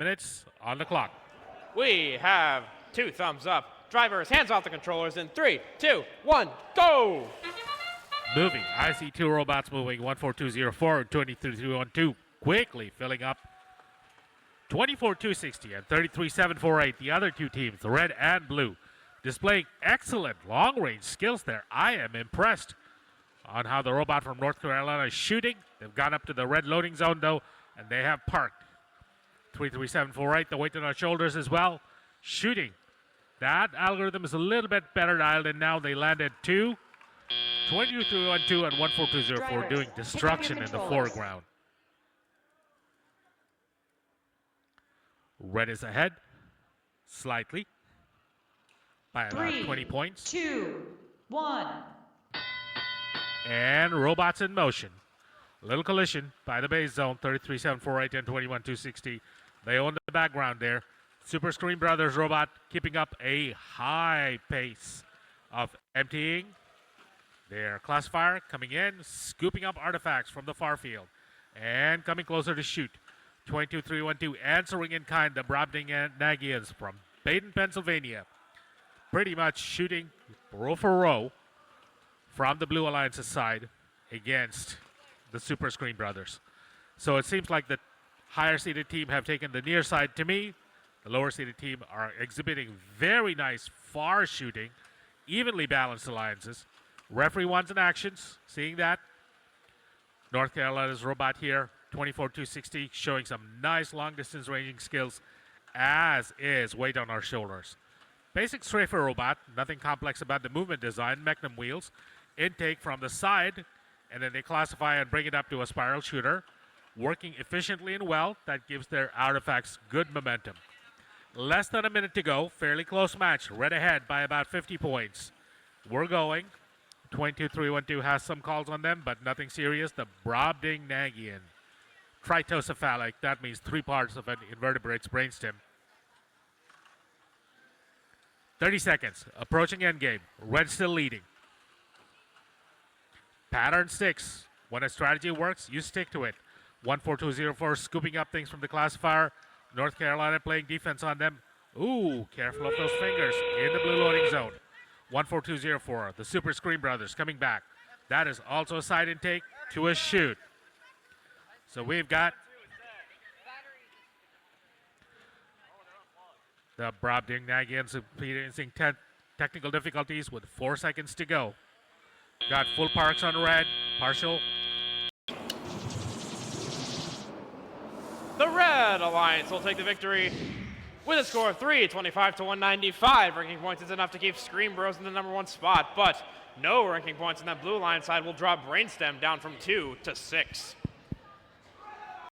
minutes on the clock. We have 2 thumbs up. Drivers, hands off the controllers in 3, 2, 1, go! Moving. I see 2 robots moving. 14204, 23212. Quickly filling up. 24260 and 33748. The other 2 teams, the red and blue, displaying excellent long-range skills there. I am impressed on how the robot from North Carolina is shooting. They've gone up to the red loading zone, though, and they have parked. 33748, the weight on our shoulders as well. Shooting. That algorithm is a little bit better dialed in now. They landed 2. 22312 and 14204 doing destruction in the foreground. Red is ahead, slightly, by about 20 points. 2, 1. And robots in motion. A little collision by the base zone, 33748 and 21260. They own the background there. Super Screen Brothers robot keeping up a high pace of emptying. Their classifier coming in, scooping up artifacts from the far field, and coming closer to shoot. 22312 answering in kind the Brobdingnagians from Baden, Pennsylvania. Pretty much shooting row for row from the Blue Alliance's side against the Super Screen Brothers. So it seems like the higher seeded team have taken the near side. To me, the lower seeded team are exhibiting very nice far shooting, evenly balanced alliances. Referee wants in actions, seeing that. North Carolina's robot here, 24260, showing some nice long-distance ranging skills, as is weight on our shoulders. Basic strafer robot, nothing complex about the movement design, Magnum wheels, intake from the side, and then they classify and bring it up to a spiral shooter, working efficiently and well. That gives their artifacts good momentum. Less than a minute to go, fairly close match, red ahead by about 50 points. We're going. 22312 has some calls on them, but nothing serious. The Brobdingnagian tritocephalic, that means 3 parts of an invertebrate's brainstem. 30 seconds, approaching endgame. Red still leading. Pattern sticks. When a strategy works, you stick to it. 14204 scooping up things from the classifier. North Carolina playing defense on them. Ooh, careful of those fingers in the blue loading zone. 14204, the Super Screen Brothers coming back. That is also a side intake to a shoot. So we've got the Brobdingnagians experiencing technical difficulties with 4 seconds to go. Got full parks on red, partial. The Red Alliance will take the victory with a score of 325 to 195. Ranking points is enough to keep Scream Bros in the #1 spot, but no ranking points in that Blue Alliance side will drop Brainstem down from 2 to 6.